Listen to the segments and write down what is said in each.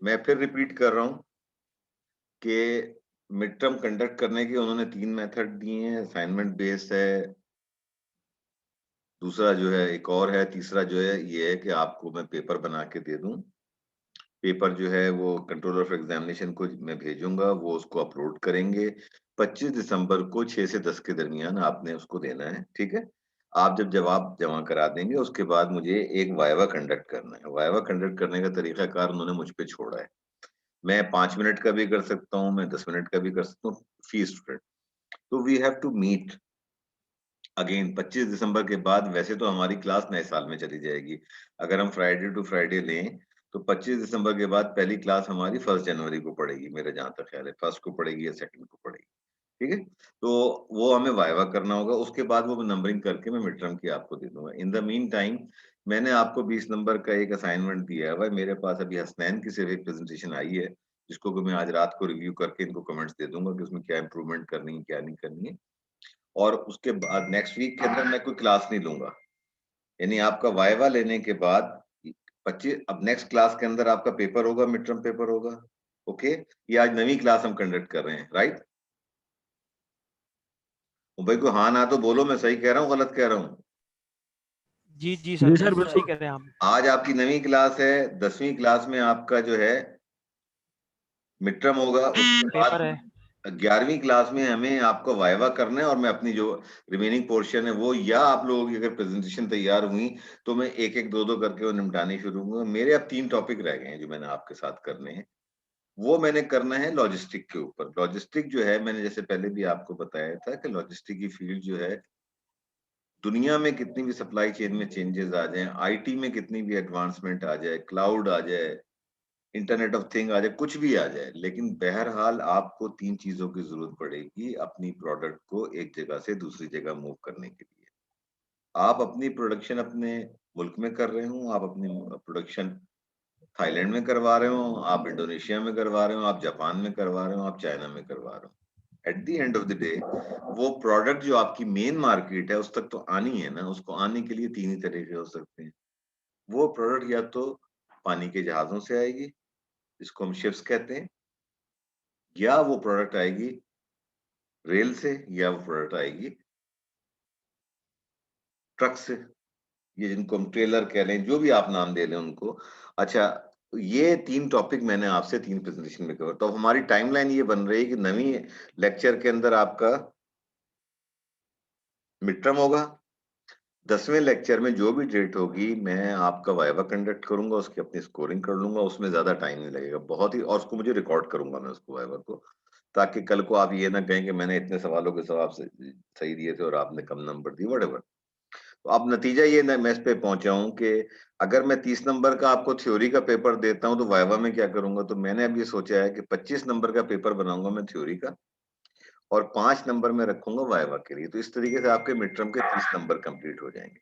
मैं फिर रिपीट कर रहा हूँ कि मिड टर्म कंडक्ट करने के उन्होंने 3 मेथड दिए हैं, असाइनमेंट बेस्ड है, दूसरा जो है एक और है, तीसरा जो है ये है कि आपको मैं पेपर बना के दे दूं। पेपर जो है वो कंट्रोलर ऑफ एग्जामिनेशन को मैं भेजूंगा, वो उसको अपलोड करेंगे। 25 दिसंबर को 6 से 10 के दरमियान आपने उसको देना है, ठीक है? आप जब जवाब जमा करा देंगे उसके बाद मुझे एक वाइवा कंडक्ट करना है। वाइवा कंडक्ट करने का तरीकाकार उन्होंने मुझ पे छोड़ा है। मैं 5 मिनट का भी कर सकता हूँ, मैं 10 मिनट का भी कर सकता हूँ, फी स्टूडेंट। तो we have to meet again 25 दिसंबर के बाद। वैसे तो हमारी क्लास नए साल में चली जाएगी। अगर हम फ्राइडे टू फ्राइडे लें तो 25 दिसंबर के बाद पहली क्लास हमारी 1 जनवरी को पड़ेगी, मेरा जहां तक ख्याल है, फर्स्ट को पड़ेगी या सेकंड को पड़ेगी, ठीक है? तो वो हमें वाइवा करना होगा, उसके बाद वो नंबरिंग करके मैं मिड टर्म की आपको दे दूंगा। इन द मीन टाइम मैंने आपको 20 नंबर का एक असाइनमेंट दिया है। मेरे पास अभी हसनैन की सिर्फ एक प्रेजेंटेशन आई है, जिसको कि मैं आज रात को रिव्यू करके इनको कमेंट्स दे दूंगा कि उसमें क्या इंप्रूवमेंट करनी है, क्या नहीं करनी है। और उसके बाद नेक्स्ट वीक के अंदर मैं कोई क्लास नहीं लूंगा, यानी आपका वाइवा लेने के बाद 25 अब नेक्स्ट क्लास के अंदर आपका पेपर होगा, मिड टर्म पेपर होगा। ओके, ये आज नवी क्लास हम कंडक्ट कर रहे हैं, राइट? भाई को हाँ ना तो बोलो, मैं सही कह रहा हूँ गलत कह रहा हूँ? जी जी सर, जी सर, सही कह रहे हैं आप। आज आपकी नवी क्लास है, 10वीं क्लास में आपका जो है मिड टर्म होगा, उसके पेपर है। बाद 11वीं क्लास में हमें आपको वाइवा करना है। और मैं अपनी जो रिमेनिंग पोर्शन है वो, या आप लोगों की अगर प्रेजेंटेशन तैयार हुई तो मैं एक एक दो दो करके वो निपटानी शुरू करूंगा। मेरे अब 3 टॉपिक रह गए हैं जो मैंने आपके साथ करने हैं। वो मैंने करना है लॉजिस्टिक के ऊपर। लॉजिस्टिक जो है, मैंने जैसे पहले भी आपको बताया था कि लॉजिस्टिक की फील्ड जो है, दुनिया में कितनी भी सप्लाई चेन में चेंजेस आ जाएं, आईटी में कितनी भी एडवांसमेंट आ जाए, क्लाउड आ जाए, इंटरनेट ऑफ थिंग आ जाए, कुछ भी आ जाए, लेकिन बहरहाल आपको 3 चीजों की जरूरत पड़ेगी अपनी प्रोडक्ट को एक जगह से दूसरी जगह मूव करने के लिए। आप अपनी प्रोडक्शन अपने मुल्क में कर रहे हो, आप अपनी प्रोडक्शन थाईलैंड में करवा रहे हो, आप इंडोनेशिया में करवा रहे हो, आप जापान में करवा रहे हो, आप चाइना में करवा रहे हो, at the end of the day वो प्रोडक्ट जो आपकी मेन मार्केट है उस तक तो आनी है ना। उसको आने के लिए 3 ही तरीके हो सकते हैं। वो प्रोडक्ट या तो पानी के जहाजों से आएगी, जिसको हम शिप्स कहते हैं, या वो प्रोडक्ट आएगी रेल से, या वो प्रोडक्ट आएगी ट्रक से, ये जिनको हम ट्रेलर कह लें, जो भी आप नाम दे लें उनको। अच्छा, ये 3 टॉपिक मैंने आपसे 3 प्रेजेंटेशन में कवर। तो हमारी टाइमलाइन ये बन रही है कि नवी लेक्चर के अंदर आपका मिड टर्म होगा, 10वें लेक्चर में जो भी डेट होगी मैं आपका वाइवा कंडक्ट करूंगा, उसकी अपनी स्कोरिंग कर लूंगा, उसमें ज्यादा टाइम नहीं लगेगा बहुत ही। और उसको मुझे रिकॉर्ड करूंगा मैं उसको वाइवा को, ताकि कल को आप ये ना कहें कि मैंने इतने सवालों के जवाब सही दिए थे और आपने कम नंबर दिए, व्हाटएवर। तो अब नतीजा ये मैं इस पे पहुंचा हूं कि अगर मैं 30 नंबर का आपको थ्योरी का पेपर देता हूं तो वाइवा में क्या करूंगा। तो मैंने अब ये सोचा है कि 25 नंबर का पेपर बनाऊंगा मैं थ्योरी का, और 5 नंबर में रखूंगा वाइवा के लिए। तो इस तरीके से आपके मिड टर्म के 30 नंबर कंप्लीट हो जाएंगे।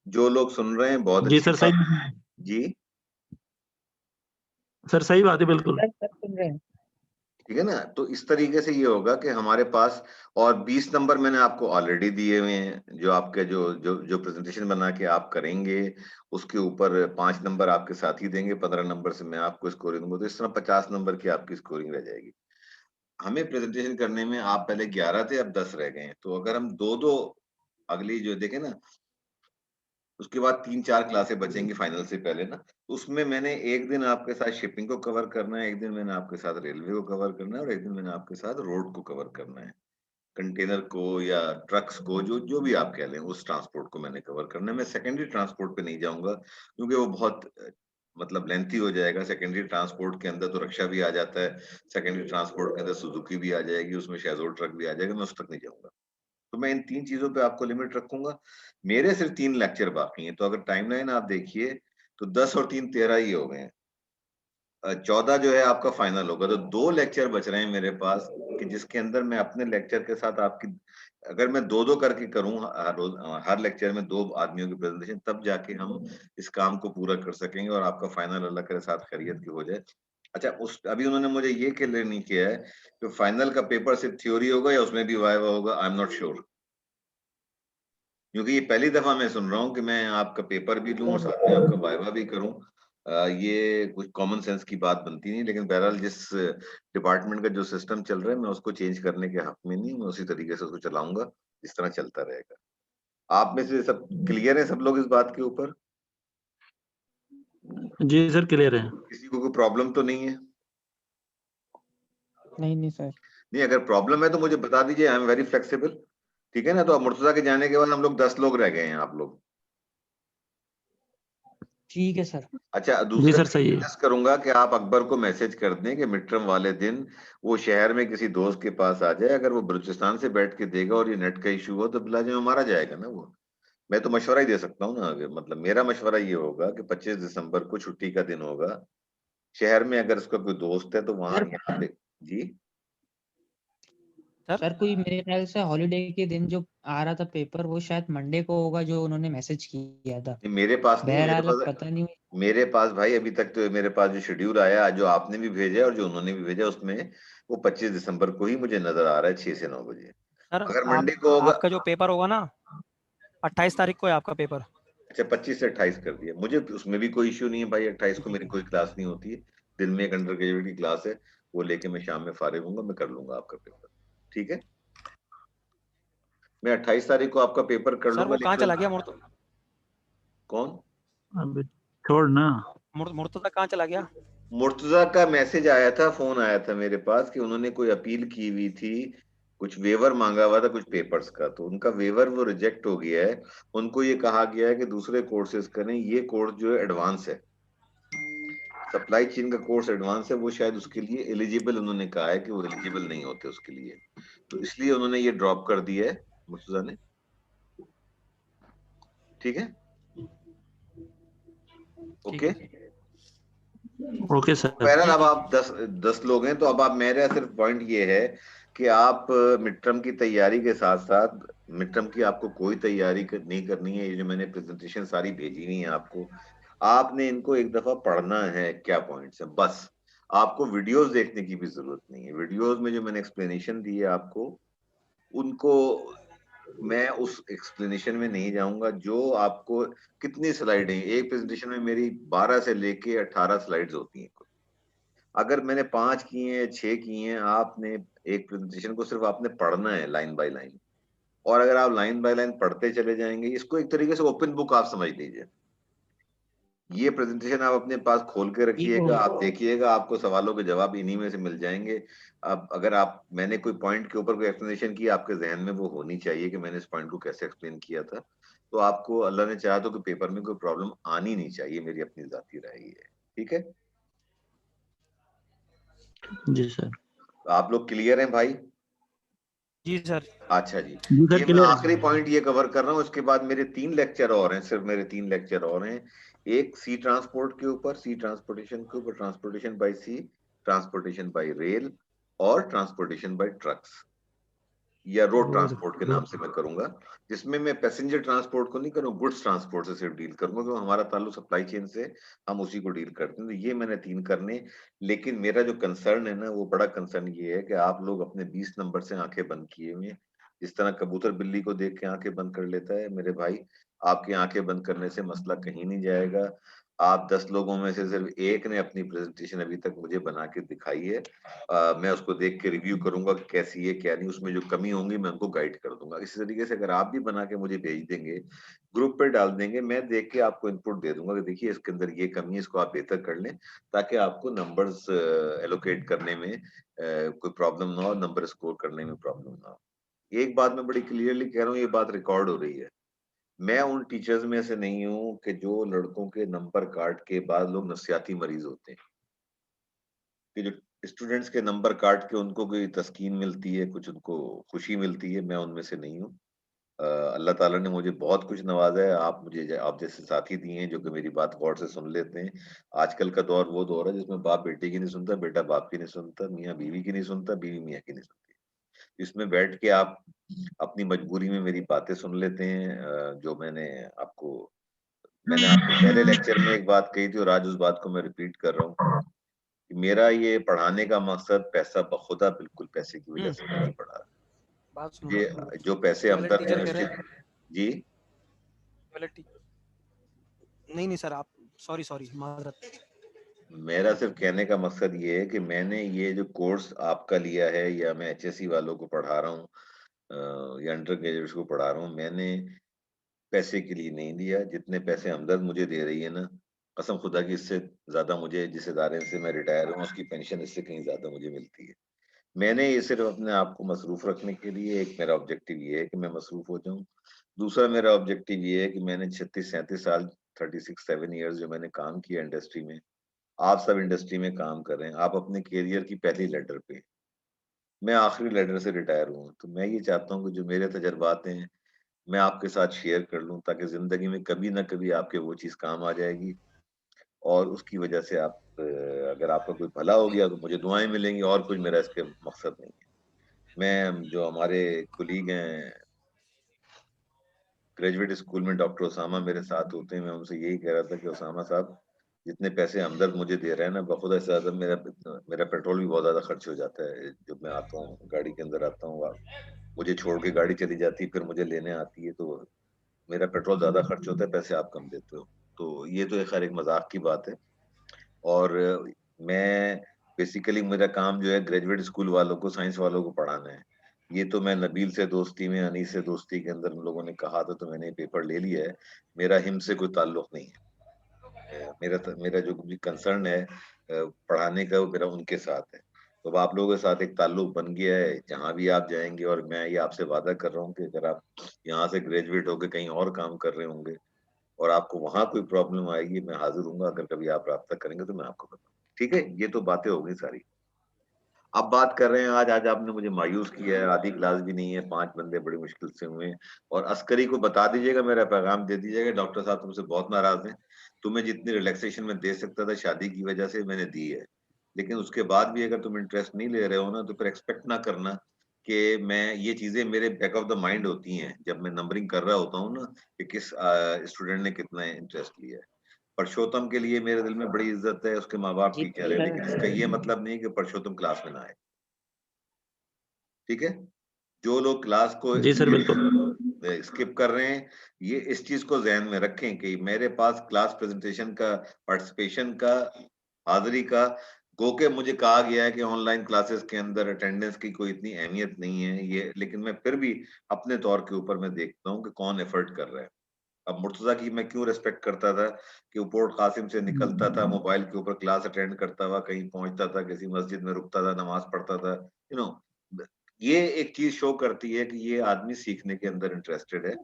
जो लोग सुन रहे हैं बहुत जी अच्छी सर, बात। सही। जी सर सही बात है, बिल्कुल। सुन रहे हैं। ठीक है ना। तो इस तरीके से ये होगा कि हमारे पास, और 20 नंबर मैंने आपको ऑलरेडी दिए हुए हैं, जो आपके जो जो जो प्रेजेंटेशन बना के आप करेंगे उसके ऊपर 5 नंबर आपके साथ ही देंगे, 15 नंबर से मैं आपको स्कोरिंग दूंगा। तो इस तरह 50 नंबर की आपकी स्कोरिंग रह जाएगी। हमें प्रेजेंटेशन करने में आप पहले 11 थे, अब 10 रह गए हैं। तो अगर हम दो दो अगली जो देखें ना, उसके बाद 3-4 क्लासें बचेंगी फाइनल से पहले ना, तो उसमें मैंने एक दिन आपके साथ शिपिंग को कवर करना है, एक दिन मैंने आपके साथ रेलवे को कवर करना है, और एक दिन मैंने आपके साथ रोड को कवर करना है, कंटेनर को या ट्रक्स को, जो जो भी आप कह लें, उस ट्रांसपोर्ट को मैंने कवर करना है। मैं सेकेंडरी ट्रांसपोर्ट पे नहीं जाऊंगा क्योंकि वो बहुत मतलब लेंथी हो जाएगा। सेकेंडरी ट्रांसपोर्ट के अंदर तो रक्षा भी आ जाता है, सेकेंडरी ट्रांसपोर्ट के अंदर सुजुकी भी आ जाएगी, उसमें शेजोर ट्रक भी आ जाएगा, मैं उस तक नहीं जाऊंगा। तो मैं इन 3 चीजों पे आपको लिमिट रखूंगा। मेरे सिर्फ 3 लेक्चर बाकी हैं, तो अगर टाइमलाइन आप देखिए तो 10 और 3 13 ही हो गए हैं। 14 जो है आपका फाइनल होगा। तो 2 लेक्चर बच रहे हैं मेरे पास, कि जिसके अंदर मैं अपने लेक्चर के साथ आपकी, अगर मैं 2-2 करके करूं हर रोज, हर लेक्चर में 2 आदमियों की प्रेजेंटेशन, तब जाके हम इस काम को पूरा कर सकेंगे और आपका फाइनल अल्लाह के साथ खैरियत की हो जाए। अच्छा, उस अभी उन्होंने मुझे ये क्लियर नहीं किया है कि फाइनल का पेपर सिर्फ थ्योरी होगा या उसमें भी वाइवा होगा। आई एम नॉट श्योर, क्योंकि ये पहली दफा मैं सुन रहा हूँ कि मैं आपका पेपर भी लूं और साथ में आपका वाइवा भी करूं। ये कुछ कॉमन सेंस की बात बनती नहीं, लेकिन बहरहाल जिस डिपार्टमेंट का जो सिस्टम चल रहा है मैं उसको चेंज करने के हक में नहीं, मैं उसी तरीके से उसको चलाऊंगा, इस तरह चलता रहेगा। आप में से सब क्लियर है सब लोग इस बात के ऊपर? जी सर क्लियर है। किसी को कोई प्रॉब्लम तो नहीं है? नहीं सर। नहीं, अगर प्रॉब्लम है तो मुझे बता दीजिए, आई एम वेरी फ्लेक्सिबल। ठीक है ना? तो अब मुर्तजा के जाने के बाद हम लोग 10 लोग रह गए हैं, आप लोग। ठीक है सर। अच्छा, जी दूसरा सर मैं सही है। सजेस्ट करूंगा कि आप अकबर को मैसेज कर दें कि मिड टर्म वाले दिन वो शहर में किसी दोस्त के पास आ जाए। अगर वो बलूचिस्तान से बैठ के देगा और ये नेट का इशू हो तो बिलाजे में मारा जाएगा ना वो। मैं तो मशवरा ही दे सकता हूँ ना, मतलब मेरा मशवरा ये होगा कि 25 दिसंबर को छुट्टी का दिन होगा, शहर में अगर उसका कोई दोस्त है तो वहां सर, यहाँ पे। जी सर कोई मेरे ख्याल से हॉलीडे के दिन जो आ रहा था पेपर वो शायद मंडे को होगा जो उन्होंने मैसेज किया था। मेरे पास नहीं, बहरहाल अब पता नहीं। मेरे पास भाई अभी तक तो मेरे पास जो शेड्यूल आया, जो आपने भी भेजा और जो उन्होंने भी भेजा, उसमें वो 25 दिसंबर को ही मुझे नजर आ रहा है 6 से 9 बजे। सर अगर आप मंडे को होगा, आपका जो पेपर होगा ना 28 तारीख को है आपका पेपर। अच्छा 25 से 28 कर दिया, मुझे उसमें भी कोई इश्यू नहीं है भाई। 28 को मेरी कोई क्लास नहीं होती है, दिन में एक अंडर ग्रेजुएट की क्लास है, वो लेके मैं शाम में फारिग हूंगा, मैं कर लूंगा आपका पेपर। ठीक है, मैं 28 तारीख को आपका पेपर कर सर लूंगा। वो कहाँ लेकिन चला गया कौन? अबे छोड़ ना। मुर्तजा कहाँ चला गया? मुर्तजा का मैसेज आया था, फोन आया था मेरे पास कि उन्होंने कोई अपील की हुई थी, कुछ वेवर मांगा हुआ था कुछ पेपर्स का, तो उनका वेवर वो रिजेक्ट हो गया है। उनको ये कहा गया है कि दूसरे कोर्सेज करें, ये कोर्स जो है एडवांस है, सप्लाई चेन का कोर्स एडवांस है, वो शायद उसके लिए एलिजिबल, उन्होंने कहा है कि वो एलिजिबल नहीं होते उसके लिए, तो इसलिए उन्होंने ये ड्रॉप कर दिया है मुर्तजा ने। ठीक है, ठीक ओके। है। Okay sir. बहरहाल जी अब जी आप 10 लोग हैं, तो अब आप, मेरा सिर्फ पॉइंट ये है कि आप मिड टर्म की तैयारी के साथ साथ, मिड टर्म की आपको कोई तैयारी नहीं करनी है, ये जो मैंने प्रेजेंटेशन सारी भेजी हुई है आपको, आपने इनको एक दफा पढ़ना है क्या पॉइंट्स है बस। आपको वीडियोस देखने की भी जरूरत नहीं है, वीडियोस में जो मैंने एक्सप्लेनेशन दी है आपको, उनको मैं उस एक्सप्लेनेशन में नहीं जाऊंगा। जो आपको, कितनी स्लाइडें एक प्रेजेंटेशन में, मेरी 12 से लेके 18 स्लाइड्स होती हैं, अगर मैंने 5 किए हैं 6 किए हैं, आपने एक प्रेजेंटेशन को सिर्फ आपने पढ़ना है लाइन बाय लाइन, और अगर आप लाइन बाय लाइन पढ़ते चले जाएंगे, इसको एक तरीके से ओपन बुक आप समझ लीजिए। ये प्रेजेंटेशन आप अपने पास खोल के रखिएगा, आप देखिएगा, आपको सवालों के जवाब इन्हीं में से मिल जाएंगे। अब अगर आप, मैंने कोई पॉइंट के ऊपर कोई एक्सप्लेनेशन की, आपके जहन में वो होनी चाहिए कि मैंने इस पॉइंट को कैसे एक्सप्लेन किया था, तो आपको अल्लाह ने चाहा तो कि पेपर में कोई प्रॉब्लम आनी नहीं चाहिए, मेरी अपनी जाती राय है। ठीक है, जी सर। आप लोग क्लियर हैं भाई? जी सर। अच्छा जी, जी सर ये मैं क्लियर आखिरी है। पॉइंट ये कवर कर रहा हूँ, उसके बाद मेरे 3 लेक्चर और हैं, सिर्फ मेरे 3 लेक्चर और हैं। एक सी ट्रांसपोर्ट के ऊपर, सी ट्रांसपोर्टेशन के ऊपर, transportation by sea, transportation by rail, और ट्रांसपोर्टेशन बाय ट्रक्स या रोड ट्रांसपोर्ट के नाम से मैं करूंगा, जिसमें मैं पैसेंजर ट्रांसपोर्ट को नहीं करूँ, गुड्स ट्रांसपोर्ट से सिर्फ डील करूंगा, क्योंकि हमारा ताल्लुक सप्लाई चेन से, हम उसी को डील करते हैं। तो ये मैंने 3 करने। लेकिन मेरा जो कंसर्न है ना, वो बड़ा कंसर्न ये है कि आप लोग अपने 20 नंबर से आंखें बंद किए हुए हैं, जिस तरह कबूतर बिल्ली को देख के आंखें बंद कर लेता है मेरे भाई, आपकी आंखें बंद करने से मसला कहीं नहीं जाएगा। आप 10 लोगों में से सिर्फ एक ने अपनी प्रेजेंटेशन अभी तक मुझे बना के दिखाई है, मैं उसको देख के रिव्यू करूंगा कि कैसी है क्या नहीं, उसमें जो कमी होंगी मैं उनको गाइड कर दूंगा। इसी तरीके से अगर आप भी बना के मुझे भेज देंगे, ग्रुप पे डाल देंगे, मैं देख के आपको इनपुट दे दूंगा कि देखिए इसके अंदर ये कमी है, इसको आप बेहतर कर लें, ताकि आपको नंबर्स एलोकेट करने में कोई प्रॉब्लम ना हो, नंबर स्कोर करने में प्रॉब्लम ना हो। एक बात मैं बड़ी क्लियरली कह रहा हूँ, ये बात रिकॉर्ड हो रही है, मैं उन टीचर्स में से नहीं हूँ कि जो लड़कों के नंबर काट के बाद लोग नफसियाती मरीज होते हैं, कि जो स्टूडेंट्स के नंबर काट के उनको कोई तस्कीन मिलती है, कुछ उनको खुशी मिलती है, मैं उनमें से नहीं हूँ। अल्लाह ताला ने मुझे बहुत कुछ नवाजा है, आप मुझे, आप जैसे साथी दिए हैं जो कि मेरी बात गौर से सुन लेते हैं। आजकल का दौर वो दौर है जिसमें बाप बेटे की नहीं सुनता, बेटा बाप की नहीं सुनता, मियाँ बीवी की नहीं सुनता, बीवी मियाँ की नहीं सुनती। इसमें बैठ के आप अपनी मजबूरी में मेरी बातें सुन लेते हैं। जो मैंने आपको पहले लेक्चर में एक बात कही थी और आज उस बात को मैं रिपीट कर रहा हूँ कि मेरा ये पढ़ाने का मकसद पैसा बखुदा बिल्कुल पैसे की वजह से नहीं पढ़ा। बात सुनो। ये जो पैसे हम केवल तक टीचर कह रहे यूनिवर्सिटी, हैं जी केवल नहीं नहीं सर, आप सॉरी माजरत। मेरा सिर्फ कहने का मकसद ये है कि मैंने ये जो कोर्स आपका लिया है या मैं HSC वालों को पढ़ा रहा हूँ या अंडर ग्रेजुएट्स को पढ़ा रहा हूँ, मैंने पैसे के लिए नहीं लिया। जितने पैसे हमदर्द मुझे दे रही है ना, कसम खुदा की इससे ज्यादा मुझे जिस इदारे से मैं रिटायर हूँ उसकी पेंशन इससे कहीं ज्यादा मुझे मिलती है। मैंने ये सिर्फ अपने आप को मसरूफ रखने के लिए, एक मेरा ऑब्जेक्टिव ये है कि मैं मसरूफ हो जाऊं। दूसरा मेरा ऑब्जेक्टिव ये है कि मैंने 36-37 साल 36-7 ईयर्स जो मैंने काम किया इंडस्ट्री में, आप सब इंडस्ट्री में काम कर रहे हैं, आप अपने कैरियर की पहली लेडर पे, मैं आखिरी लेडर से रिटायर हुआ। तो मैं ये चाहता हूँ कि जो मेरे तजर्बात हैं मैं आपके साथ शेयर कर लूं, ताकि जिंदगी में कभी ना कभी आपके वो चीज काम आ जाएगी और उसकी वजह से आप अगर आपका कोई भला हो गया तो मुझे दुआएं मिलेंगी, और कुछ मेरा इसके मकसद नहीं है। मैं जो हमारे कुलीग हैं ग्रेजुएट स्कूल में, डॉक्टर उसामा मेरे साथ होते हैं, मैं उनसे यही कह रहा था कि उसामा साहब, जितने पैसे हमदर्द मुझे दे रहे हैं ना, बखुदा से ज्यादा मेरा पेट्रोल भी बहुत ज्यादा खर्च हो जाता है। जब मैं आता हूँ गाड़ी के अंदर आता हूँ, मुझे छोड़ के गाड़ी चली जाती है, फिर मुझे लेने आती है, तो मेरा पेट्रोल ज्यादा खर्च होता है, पैसे आप कम देते हो। तो ये तो खैर एक मजाक की बात है। और मैं बेसिकली मेरा काम जो है ग्रेजुएट स्कूल वालों को, साइंस वालों को पढ़ाना है। ये तो मैं नबील से दोस्ती में, अनीस से दोस्ती के अंदर उन लोगों ने कहा था तो मैंने पेपर ले लिया है। मेरा हिम से कोई ताल्लुक नहीं है। मेरा जो भी कंसर्न है पढ़ाने का, वो मेरा उनके साथ है। तो अब आप लोगों के साथ एक ताल्लुक बन गया है जहां भी आप जाएंगे, और मैं ये आपसे वादा कर रहा हूँ कि अगर आप यहाँ से ग्रेजुएट होकर कहीं और काम कर रहे होंगे और आपको वहां कोई प्रॉब्लम आएगी, मैं हाजिर हूँ। अगर कभी आप राब्ता करेंगे तो मैं आपको बताऊँ। ठीक है, ये तो बातें हो गई सारी। अब बात कर रहे हैं, आज आपने मुझे मायूस किया है। आधी क्लास भी नहीं है, 5 बंदे बड़ी मुश्किल से हुए हैं। और अस्करी को बता दीजिएगा, मेरा पैगाम दे दीजिएगा, डॉक्टर साहब तुमसे बहुत नाराज हैं। तुम्हें जितनी रिलैक्सेशन में दे सकता था शादी की वजह से मैंने दी है, लेकिन उसके बाद भी अगर तुम इंटरेस्ट नहीं ले रहे हो ना, तो फिर एक्सपेक्ट ना करना कि मैं, ये चीजें मेरे बैक ऑफ द माइंड होती हैं जब मैं नंबरिंग कर रहा होता हूँ ना, कि किस स्टूडेंट ने कितना इंटरेस्ट लिया है। परशोत्तम के लिए मेरे दिल में बड़ी इज्जत है, उसके माँ बाप जी टीचर है, लेकिन इसका ये सर। मतलब नहीं कि परशोत्तम क्लास में ना आए। ठीक है, जो लोग क्लास को जी सर, बिल्कुल। स्किप कर रहे हैं, ये इस चीज को ध्यान में रखें कि मेरे पास क्लास प्रेजेंटेशन का, पार्टिसिपेशन का, हाजिरी का, गो के मुझे कहा गया है कि ऑनलाइन क्लासेस के अंदर अटेंडेंस की कोई इतनी अहमियत नहीं है ये, लेकिन मैं फिर भी अपने तौर के ऊपर मैं देखता हूँ कि कौन एफर्ट कर रहा है। अब मुर्तजा की मैं क्यों रेस्पेक्ट करता था कि वो पोर्ट कासिम से निकलता था, मोबाइल के ऊपर क्लास अटेंड करता हुआ कहीं पहुंचता था, किसी मस्जिद में रुकता था, नमाज पढ़ता था। यू नो, ये एक चीज शो करती है कि ये आदमी सीखने के अंदर इंटरेस्टेड है,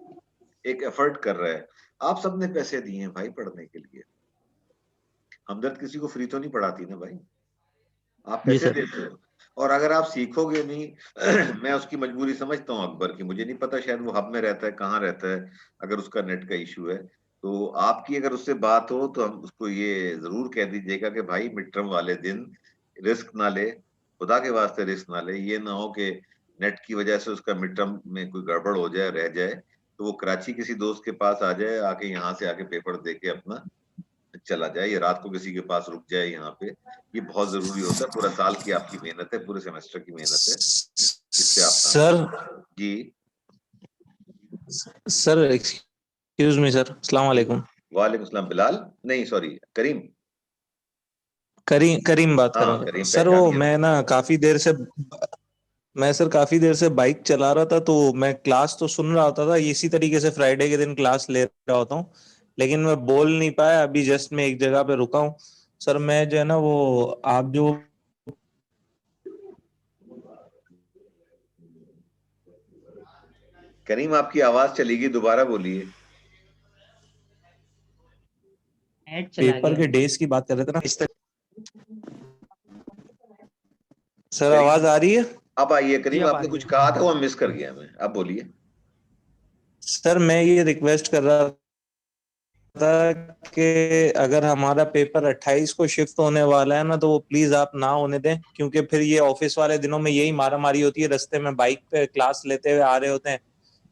एक एफर्ट कर रहा है। आप सबने पैसे दिए हैं भाई पढ़ने के लिए, हमदर्द किसी को फ्री तो नहीं पढ़ाती ना भाई, आप जी पैसे सर। देते हो। और अगर आप सीखोगे नहीं मैं उसकी मजबूरी समझता हूँ अकबर की, मुझे नहीं पता शायद वो हब में रहता है, कहाँ रहता है, अगर उसका नेट का इशू है तो आपकी अगर उससे बात हो तो हम उसको ये जरूर कह दीजिएगा कि भाई मिड टर्म वाले दिन रिस्क ना ले, खुदा के वास्ते रिस्क ना ले। ये ना हो कि नेट की वजह से उसका मिड टर्म में कोई गड़बड़ हो जाए, रह जाए, तो वो कराची किसी दोस्त के पास आ जाए, आके यहाँ से आके पेपर दे के अपना चला जाए, या रात को किसी के पास रुक जाए यहाँ पे। ये बहुत जरूरी होता है, पूरा साल की आपकी मेहनत है, पूरे सेमेस्टर की मेहनत है, इस पे आप काम सर जी। सर एक्सक्यूज मी सर, अस्सलाम वालेकुम। वालेकुम सलाम। बिलाल नहीं, सॉरी, करीम। करीम बात कर हाँ रहा करीम, हूँ सर। पहचान वो गया मैं ना काफी देर से बाइक चला रहा था, तो मैं क्लास तो सुन रहा होता था, इसी तरीके से फ्राइडे के दिन क्लास ले रहा होता हूँ, लेकिन मैं बोल नहीं पाया। अभी जस्ट मैं एक जगह पे रुका हूँ सर। मैं जो है ना, वो आप जो करीम, आपकी आवाज चलेगी, दोबारा बोलिए। ऐड चला पेपर गया। के डेज की बात कर रहे थे ना, सर करीम आवाज आ रही है? अब आइए। जी करीम अब आ आपने रही कुछ है। कहा था, वो मिस कर गया मैं, अब बोलिए। सर मैं ये रिक्वेस्ट कर रहा था कि अगर हमारा पेपर 28 को शिफ्ट होने वाला है ना, तो वो प्लीज आप ना होने दें, क्योंकि फिर ये ऑफिस वाले दिनों में यही मारा मारी होती है। रास्ते में बाइक पे क्लास लेते हुए आ रहे होते हैं,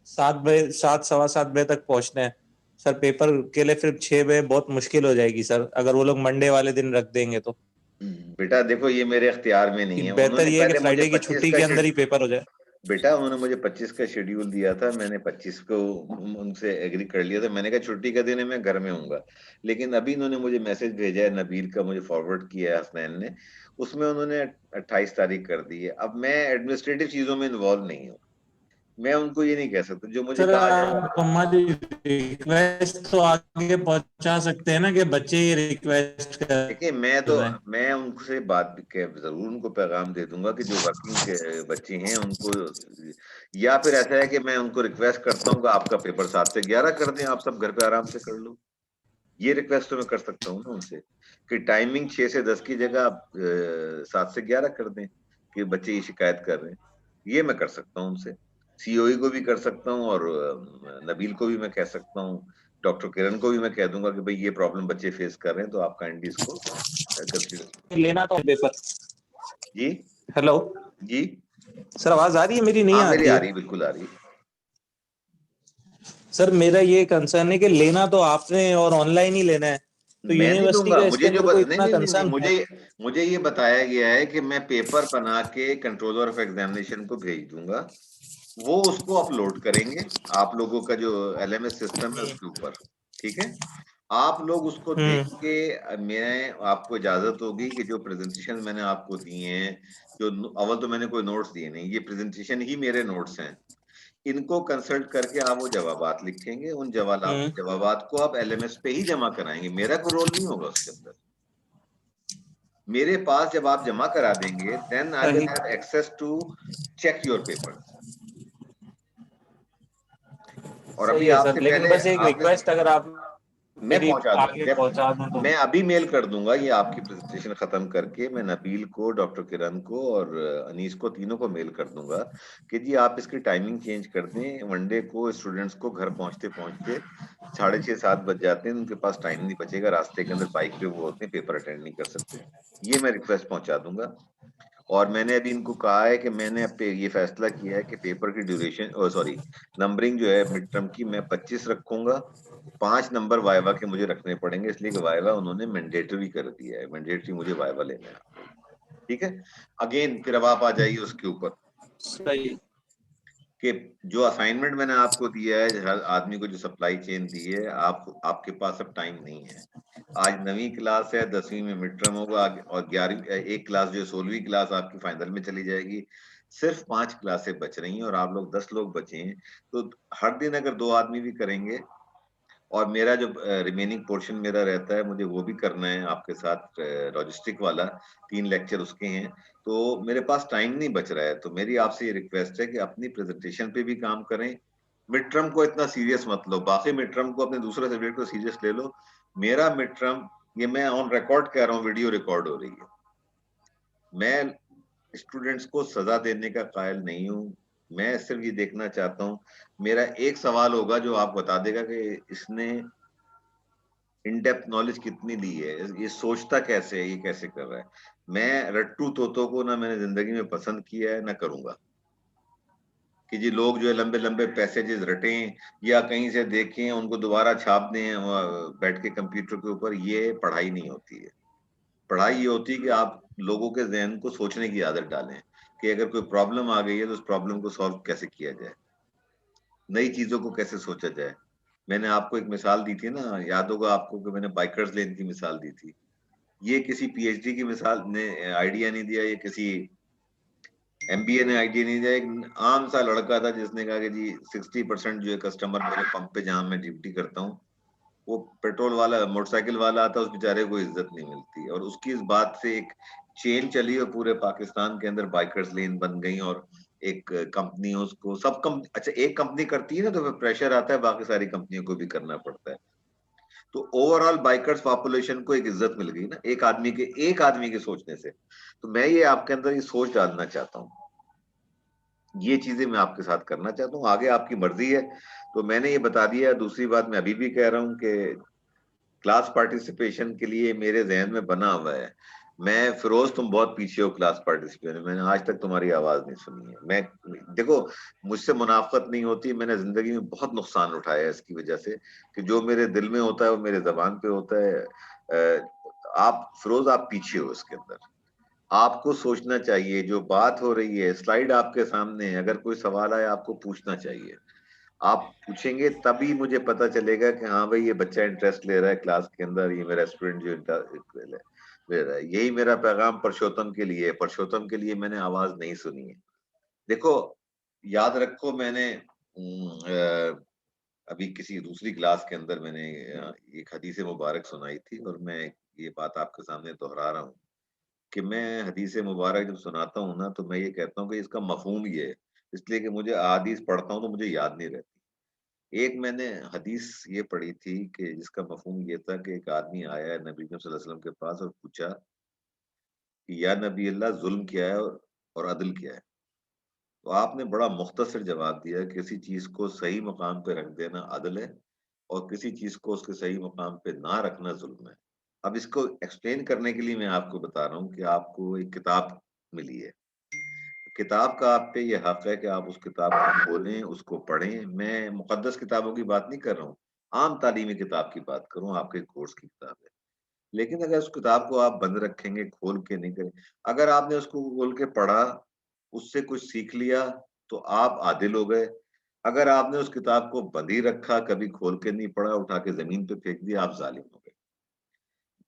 7 बजे, 7 सवा 7 बजे तक पहुंचते हैं सर। पेपर के लिए फिर 6 बजे बहुत मुश्किल हो जाएगी सर, अगर वो लोग मंडे वाले दिन रख देंगे तो। बेटा देखो, ये मेरे अख्तियार में नहीं है। बेहतर उन्होंने ये है कि पहले मुझे फ्राइडे की 25 छुट्टी का के अंदर ही पेपर हो जाए। बेटा उन्होंने मुझे 25 का शेड्यूल दिया था, मैंने 25 को उनसे एग्री कर लिया था। मैंने कहा छुट्टी का दिन है, मैं घर में हूँगा। लेकिन अभी इन्होंने मुझे मैसेज भेजा है, नबील का मुझे फॉरवर्ड किया है हसनैन ने, उसमें उन्होंने 28 तारीख कर दी है। अब मैं एडमिनिस्ट्रेटिव चीजों में इन्वॉल्व नहीं हूँ, मैं उनको ये नहीं कह सकता, जो मुझे सर कहा आप जाए। हमारी रिक्वेस्ट तो आगे पहुंचा सकते हैं ना कि बच्चे ये रिक्वेस्ट कर देखिए रहे हैं। मैं उनसे बात भी जरूर उनको पैगाम दे दूंगा कि जो वर्किंग बच्चे हैं उनको, या फिर ऐसा है कि मैं उनको रिक्वेस्ट करता हूँ कि आपका पेपर 7 से 11 कर दें, आप सब घर पे आराम से कर लो। ये रिक्वेस्ट तो मैं कर सकता हूँ ना उनसे, कि टाइमिंग 6 से 10 की जगह आप 7 से 11 कर दें, कि बच्चे ये शिकायत कर रहे हैं। ये मैं कर सकता हूँ उनसे, सीओई को भी कर सकता हूँ, और नबील को भी मैं कह सकता हूँ, डॉक्टर किरण को भी मैं कह दूंगा कि भाई ये प्रॉब्लम बच्चे फेस कर रहे हैं, तो आप काइंडली इसको कंसीडर। लेना तो पेपर। जी हेलो जी, सर, आवाज आ रही है मेरी? नहीं हाँ मेरी आती आ है रही, बिल्कुल आ रही। सर। मेरा ये कंसर्न है कि लेना तो आपने और ऑनलाइन ही लेना है, तो मैं नहीं यूनिवर्सिटी लूंगा, का इसके मुझे जो अंदर कोई नहीं इतना नहीं नहीं नहीं, कंसर्न है? मुझे ये बताया गया है कि मैं पेपर बना के कंट्रोलर ऑफ एग्जामिनेशन को भेज दूंगा, वो उसको अपलोड करेंगे आप लोगों का जो एलएमएस सिस्टम है उसके ऊपर, ठीक है। आप लोग उसको देख के, मैं आपको इजाजत होगी कि जो प्रेजेंटेशन मैंने आपको दिए हैं, जो अव्वल तो मैंने कोई नोट्स दिए नहीं, ये प्रेजेंटेशन ही मेरे नोट्स हैं, इनको कंसल्ट करके आप वो जवाबात लिखेंगे, उन जवाबात को आप एलएमएस पे ही जमा कराएंगे, मेरा कोई रोल नहीं होगा उसके अंदर। मेरे पास जब आप जमा करा देंगे, then I will have access to check your paper. और अभी सही है सर, आपसे लेकिन पहले बस एक आपने, रिक्वेस्ट अगर आप मैं मेरी पहुंचा आगे दूं, पहुंचा दूं तो। मैं अभी मेल कर दूंगा, ये आपकी प्रेजेंटेशन खत्म करके मैं नबील को, डॉक्टर किरण को और अनीस को, तीनों को मेल कर दूंगा कि जी आप इसकी टाइमिंग चेंज कर दें। वनडे को स्टूडेंट्स को घर पहुंचते पहुंचते 6:30-7 बज जाते हैं, उनके पास टाइम नहीं बचेगा, रास्ते के अंदर बाइक पे वो होते हैं, पेपर अटेंड नहीं कर सकते। ये मैं रिक्वेस्ट पहुंचा दूंगा। और मैंने अभी इनको कहा है कि मैंने अब ये फैसला किया है कि पेपर की ड्यूरेशन, सॉरी, नंबरिंग जो है मिड टर्म की, मैं 25 रखूंगा, 5 नंबर वाइवा के मुझे रखने पड़ेंगे, इसलिए कि वाइवा उन्होंने मैंडेटरी कर दिया है, मैंडेटरी मुझे वाइवा लेना है, ठीक है। अगेन फिर अब आप आ जाइए उसके ऊपर सही। कि जो असाइनमेंट मैंने आपको दिया है, हर आदमी को जो सप्लाई चेन दी है, आपके पास अब टाइम नहीं है। आज 9वीं क्लास है, 10वीं में मिड टर्म होगा, और 11वीं एक क्लास जो 16वीं क्लास आपकी फाइनल में चली जाएगी। सिर्फ 5 क्लासें बच रही हैं और आप लोग 10 लोग बचे हैं, तो हर दिन अगर 2 आदमी भी करेंगे, और मेरा जो रिमेनिंग पोर्शन मेरा रहता है, मुझे वो भी करना है आपके साथ, लॉजिस्टिक वाला 3 लेक्चर उसके हैं, तो मेरे पास टाइम नहीं बच रहा है। तो मेरी आपसे ये रिक्वेस्ट है कि अपनी प्रेजेंटेशन पे भी काम करें, मिड टर्म को इतना सीरियस मत लो, बाकी मिड टर्म को अपने दूसरे सब्जेक्ट को सीरियस ले लो। मेरा मिड टर्म, ये मैं ऑन रिकॉर्ड कह रहा हूँ, वीडियो रिकॉर्ड हो रही है, मैं स्टूडेंट्स को सजा देने का कायल नहीं हूँ, मैं सिर्फ ये देखना चाहता हूँ। मेरा एक सवाल होगा जो आप बता देगा कि इसने इन डेप्थ नॉलेज कितनी ली है, ये सोचता कैसे है, ये कैसे कर रहा है। मैं रट्टू तोतों को ना मैंने जिंदगी में पसंद किया है, ना करूंगा, कि जी लोग जो है लंबे लंबे पैसेजेस रटें या कहीं से देखें उनको दोबारा छाप दें बैठ के कंप्यूटर के ऊपर, ये पढ़ाई नहीं होती है। पढ़ाई ये होती है कि आप लोगों के जहन को सोचने की आदत डालें, कि अगर कोई प्रॉब्लम आ गई है तो उस प्रॉब्लम को सॉल्व कैसे किया जाए, नई चीजों को कैसे सोचा जाए। मैंने आपको एक मिसाल दी थी ना, याद होगा आपको, कि मैंने बाइकर्स लेन की मिसाल दी थी। ये किसी पीएचडी की मिसाल ने आइडिया नहीं दिया, ये किसी एमबीए ने आइडिया नहीं दिया, एक आम सा लड़का था जिसने कहा कि जी 60% जो है कस्टमर मेरे पंप पे जहां मैं ड्यूटी करता हूँ, वो पेट्रोल वाला मोटरसाइकिल वाला आता है, उस बेचारे को इज्जत नहीं मिलती। और उसकी इस बात से एक चेन चली और पूरे पाकिस्तान के अंदर बाइकर्स लेन बन गई, और एक कंपनी उसको अच्छा एक कंपनी करती है ना, तो फिर प्रेशर आता है, बाकी सारी कंपनियों को भी करना पड़ता है। तो ओवरऑल बाइकर्स पॉपुलेशन को एक इज्जत मिल गई ना, एक आदमी के सोचने से। तो मैं ये आपके अंदर ये सोच डालना चाहता हूँ, ये चीजें मैं आपके साथ करना चाहता हूँ, आगे आपकी मर्जी है। तो मैंने ये बता दिया। दूसरी बात मैं अभी भी कह रहा हूँ कि क्लास पार्टिसिपेशन के लिए मेरे जहन में बना हुआ है, मैं फिरोज तुम बहुत पीछे हो क्लास पार्टिसिपेशन, मैंने आज तक तुम्हारी आवाज नहीं सुनी है। मैं, देखो, मुझसे मुनाफत नहीं होती, मैंने जिंदगी में बहुत नुकसान उठाया है इसकी वजह से, कि जो मेरे दिल में होता है वो मेरे जबान पे होता है। आप फिरोज, आप पीछे हो इसके अंदर, आपको सोचना चाहिए, जो बात हो रही है, स्लाइड आपके सामने है, अगर कोई सवाल आए आपको पूछना चाहिए। आप पूछेंगे तभी मुझे पता चलेगा कि हाँ भाई ये बच्चा इंटरेस्ट ले रहा है क्लास के अंदर, ये मेरा स्टूडेंट जो ले रहा है। यही मेरा पैगाम परशोत्तम के लिए है। परशोत्तम के लिए मैंने आवाज नहीं सुनी है। देखो याद रखो, मैंने अभी किसी दूसरी क्लास के अंदर मैंने एक हदीस मुबारक सुनाई थी, और मैं ये बात आपके सामने दोहरा रहा हूँ कि मैं हदीस मुबारक जब सुनाता हूँ ना, तो मैं ये कहता हूँ कि इसका मफहूम ये है, इसलिए कि मुझे अहादीस पढ़ता हूँ तो मुझे याद नहीं रहती। एक मैंने हदीस ये पढ़ी थी कि जिसका मफहूम ये था कि एक आदमी आया है नबी सल्लल्लाहु अलैहि वसल्लम के पास और पूछा कि या नबी अल्लाह, जुल्म क्या है और अदल क्या है। तो आपने बड़ा मुख्तसर जवाब दिया, किसी चीज को सही मकाम पे रख देना अदल है, और किसी चीज को उसके सही मकाम पे ना रखना जुल्म है। अब इसको एक्सप्लेन करने के लिए मैं आपको बता रहा हूँ कि आपको एक किताब मिली है, किताब का आप पे ये हक है कि आप उस किताब को खोलें, उसको पढ़ें। मैं मुकद्दस किताबों की बात नहीं कर रहा हूँ, आम तालीमी किताब की बात करूँ, आपके कोर्स की किताब है। लेकिन अगर उस किताब को आप बंद रखेंगे, खोल के नहीं करें, अगर आपने उसको खोल के पढ़ा, उससे कुछ सीख लिया, तो आप आदिल हो गए। अगर आपने उस किताब को बंद ही रखा, कभी खोल के नहीं पढ़ा, उठा के जमीन पे फेंक दिया, आप जालिम हो गए।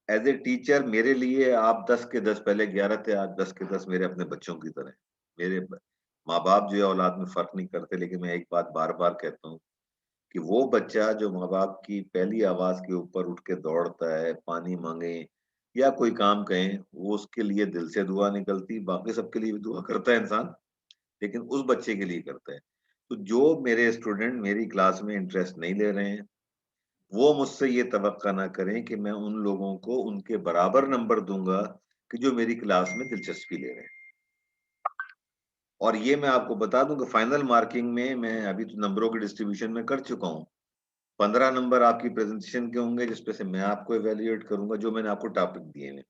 एज ए टीचर मेरे लिए आप 10 के 10, पहले 11 थे, आज 10 के 10 मेरे अपने बच्चों की तरह हैं। मेरे माँ बाप जो है औलाद में फर्क नहीं करते, लेकिन मैं एक बात बार बार कहता हूँ कि वो बच्चा जो माँ बाप की पहली आवाज के ऊपर उठ के दौड़ता है, पानी मांगे या कोई काम कहें, वो उसके लिए दिल से दुआ निकलती। बाकी सबके लिए भी दुआ करता है इंसान, लेकिन उस बच्चे के लिए करता है। तो जो मेरे स्टूडेंट मेरी क्लास में इंटरेस्ट नहीं ले रहे हैं, वो मुझसे ये तवक्का ना करें कि मैं उन लोगों को उनके बराबर नंबर दूंगा कि जो मेरी क्लास में दिलचस्पी ले रहे हैं। और ये मैं आपको बता दूं कि फाइनल मार्किंग में मैं अभी तो नंबरों की डिस्ट्रीब्यूशन में कर चुका हूँ। 15 नंबर आपकी प्रेजेंटेशन के होंगे, जिसपे से मैं आपको इवेल्युएट करूंगा, जो मैंने आपको टॉपिक दिए हैं।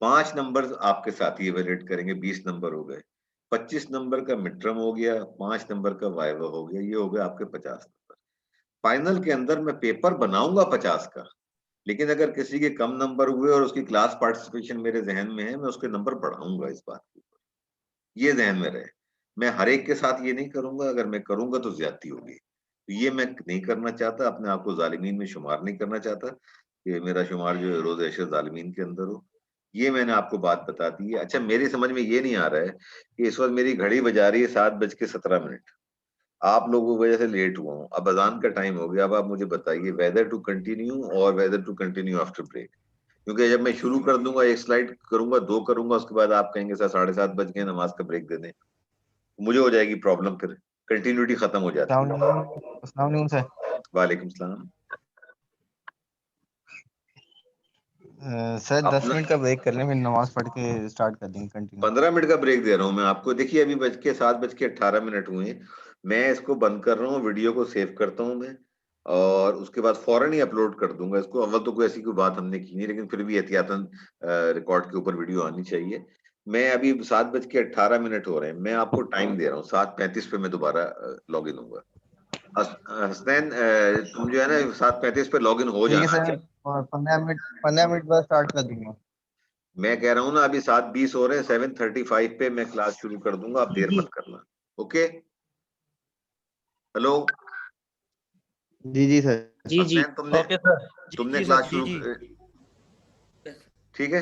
5 नंबर आपके साथी इवेल्युएट करेंगे, 20 नंबर हो गए। 25 नंबर का मिड टर्म हो गया, 5 नंबर का वाइवा हो गया, ये हो गए आपके 50 नंबर। फाइनल के अंदर मैं पेपर बनाऊंगा 50 का, लेकिन अगर किसी के कम नंबर हुए और उसकी क्लास पार्टिसिपेशन मेरे जहन में है, मैं उसके नंबर बढ़ाऊंगा। इस बात के ऊपर ये जहन में रहे। मैं हर एक के साथ ये नहीं करूंगा, अगर मैं करूंगा तो ज्यादती होगी। तो ये मैं नहीं करना चाहता, अपने आप को जालिमीन में शुमार नहीं करना चाहता कि मेरा शुमार जो है रोज ऐशर जालिमीन के अंदर हो। ये मैंने आपको बात बता दी है। अच्छा, मेरी समझ में ये नहीं आ रहा है कि इस वक्त मेरी घड़ी बजा रही है 7:17। आप लोगों की वजह से लेट हुआ हूँ, अब अजान का टाइम हो गया। अब आप मुझे बताइए वेदर टू कंटिन्यू और whether to continue after break, क्योंकि जब मैं शुरू कर दूंगा, एक स्लाइड करूंगा, 2 करूंगा, उसके बाद आप कहेंगे सर 7:30 बज गए, नमाज का ब्रेक दे दें, मुझे हो जाएगी प्रॉब्लम, फिर कंटिन्यूटी खत्म हो जाती है। अस्सलाम वालेकुम सर। वालेकुम सलाम। सर 10 अपना मिनट का ब्रेक कर लें, फिर नमाज पढ़ के स्टार्ट कर देंगे कंटिन्यू। 15 मिनट का ब्रेक दे रहा हूँ मैं आपको। देखिए अभी 7:18 हुए हैं। मैं इसको बंद कर रहा हूँ, वीडियो को सेव करता हूँ मैं, और उसके बाद फौरन ही अपलोड कर दूंगा इसको। अव्वल तो कोई ऐसी कोई बात हमने की नहीं, लेकिन फिर भी एहतियातन रिकॉर्ड के ऊपर वीडियो आनी चाहिए। मैं अभी 7:18 हो रहे हैं, मैं आपको टाइम दे रहा हूँ, 7:35 पे मैं दोबारा लॉग इन होऊंगा। हसनैन, तुम जो है ना 7:35 पे लॉग इन हो ठीक है जाना। सर, और 15 मिनट बाद स्टार्ट कर दूंगा। मैं कह रहा हूँ ना, अभी 7:20 हो रहे हैं, 7:35 पे मैं क्लास शुरू कर दूंगा, आप देर मत करना। ओके, हेलो जी जी सर। जी जी हसनैन, तुमने ओके सर। जी तुमने जी सर, क्लास जी शुरू जी। ठीक है।